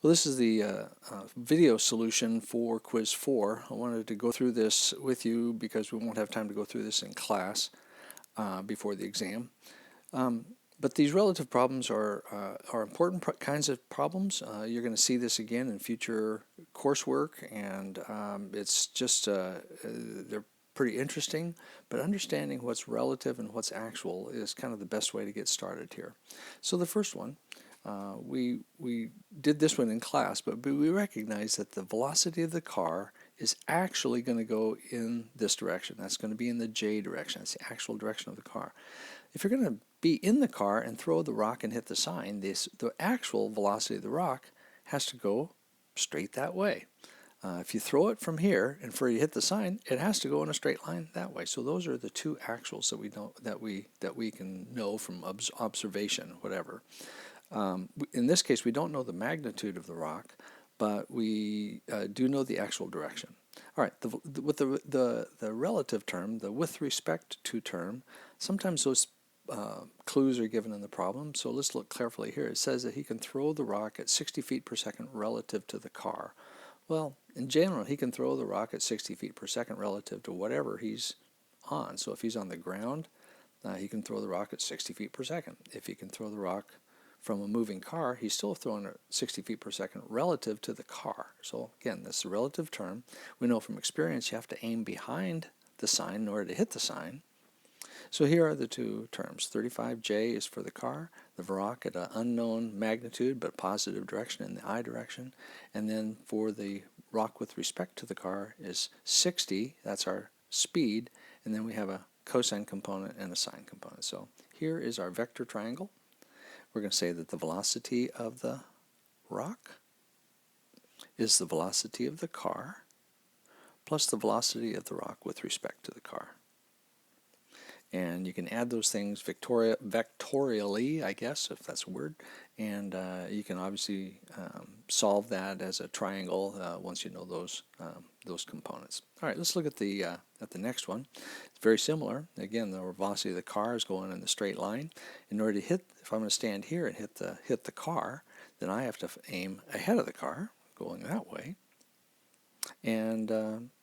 Well, this is the video solution for quiz 4. I wanted to go through this with you because we won't have time to go through this in class before the exam. But these relative problems are important kinds of problems. You're going to see this again in future coursework, and it's just they're pretty interesting. But understanding what's relative and what's actual is kind of the best way to get started here. So the first one, we did this one in class, but we recognize that the velocity of the car is actually going to go in this direction. That's going to be in the J direction. That's the actual direction of the car. If you're going to be in the car and throw the rock and hit the sign, the actual velocity of the rock has to go straight that way. If you throw it from here and for you hit the sign, it has to go in a straight line that way. So those are the two actuals that we know that we can know from observation, whatever. In this case, we don't know the magnitude of the rock, but we do know the actual direction. All right, with the relative term, the with respect to term, sometimes those clues are given in the problem, so let's look carefully here. It says that he can throw the rock at 60 feet per second relative to the car. Well, in general, he can throw the rock at 60 feet per second relative to whatever he's on. So if he's on the ground, he can throw the rock at 60 feet per second. If he can throw the rock from a moving car, he's still throwing it 60 feet per second relative to the car. So again, this is a relative term. We know from experience you have to aim behind the sign in order to hit the sign. So here are the two terms. 35J is for the car, the rock at an unknown magnitude but positive direction in the I direction. And then for the rock with respect to the car is 60, that's our speed, and then we have a cosine component and a sine component. So here is our vector triangle. We're going to say that the velocity of the rock is the velocity of the car plus the velocity of the rock with respect to the car. And you can add those things vectorially, I guess, if that's a word, and you can obviously solve that as a triangle once you know those components. All right, let's look at the next one. It's very similar. Again, the velocity of the car is going in the straight line. In order to hit, if I'm going to stand here and hit the car, then I have to aim ahead of the car, going that way. And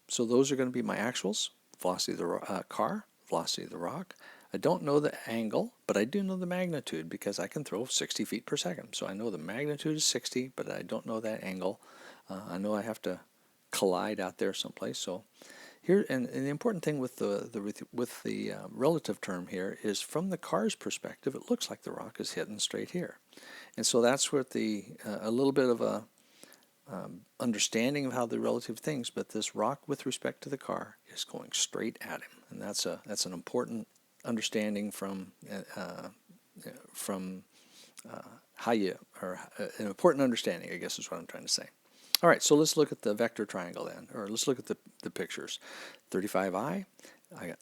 so those are going to be my actuals: velocity of the car, velocity of the rock. I don't know the angle, but I do know the magnitude because I can throw 60 feet per second. So I know the magnitude is 60, but I don't know that angle. I know I have to collide out there someplace. So here, and the important thing with the relative term here is from the car's perspective, it looks like the rock is hitting straight here. And so that's where a little bit of a understanding of how the relative things, but this rock with respect to the car is going straight at him, and that's an important understanding from how you, or an important understanding, I guess is what I'm trying to say. All right, so let's look at the vector triangle then, or let's look at the pictures. 35I, I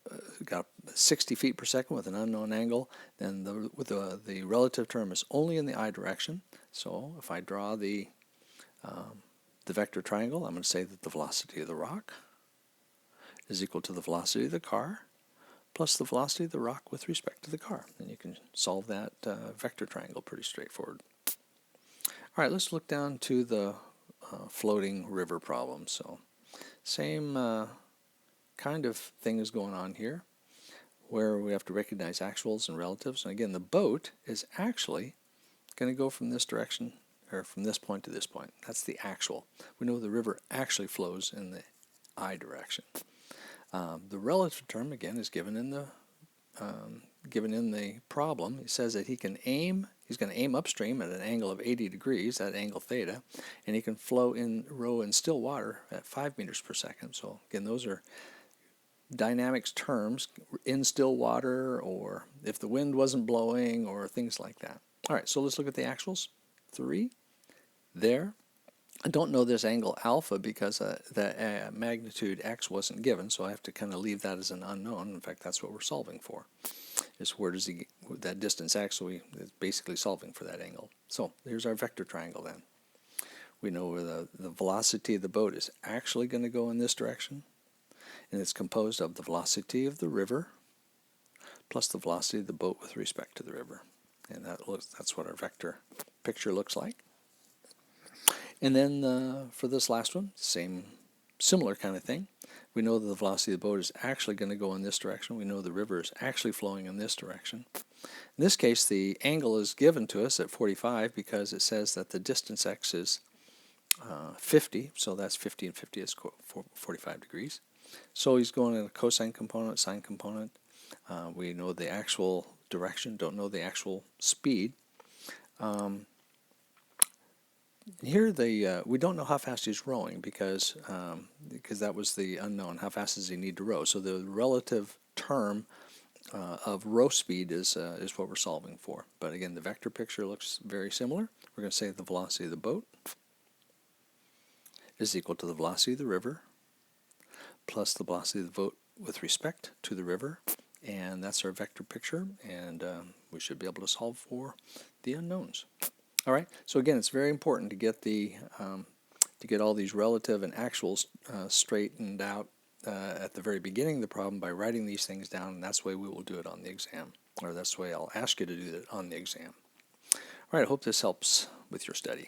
got 60 feet per second with an unknown angle. Then the relative term is only in the I direction. So if I draw the vector triangle, I'm going to say that the velocity of the rock is equal to the velocity of the car plus the velocity of the rock with respect to the car. And you can solve that vector triangle pretty straightforward. All right, let's look down to the floating river problem. So same kind of thing is going on here, where we have to recognize actuals and relatives. And again, the boat is actually going to go from this direction, or from this point to this point. That's the actual. We know the river actually flows in the I direction. The relative term, again, is given in the problem. It says that he's going to aim upstream at an angle of 80 degrees, that angle theta, and he can row in still water at 5 meters per second. So again, those are dynamics terms, in still water, or if the wind wasn't blowing, or things like that. All right, so let's look at the actuals. 3 there. I don't know this angle alpha because the magnitude x wasn't given, so I have to kind of leave that as an unknown. In fact, that's what we're solving for, is where does that distance x, so we're basically solving for that angle. So here's our vector triangle then. We know where the velocity of the boat is actually going to go in this direction, and it's composed of the velocity of the river plus the velocity of the boat with respect to the river. And that's what our vector picture looks like. And then for this last one, similar kind of thing. We know that the velocity of the boat is actually going to go in this direction. We know the river is actually flowing in this direction. In this case, the angle is given to us at 45 because it says that the distance x is 50, so that's 50 and 50 is 45 degrees. So he's going in a cosine component, sine component. We know the actual direction, don't know the actual speed. Here we don't know how fast he's rowing because that was the unknown. How fast does he need to row? So the relative term of row speed is what we're solving for. But again, the vector picture looks very similar. We're going to say the velocity of the boat is equal to the velocity of the river plus the velocity of the boat with respect to the river. And that's our vector picture, and we should be able to solve for the unknowns. All right. So again, it's very important to get all these relative and actuals straightened out at the very beginning of the problem by writing these things down, and that's the way we will do it on the exam, or that's the way I'll ask you to do it on the exam. All right. I hope this helps with your study.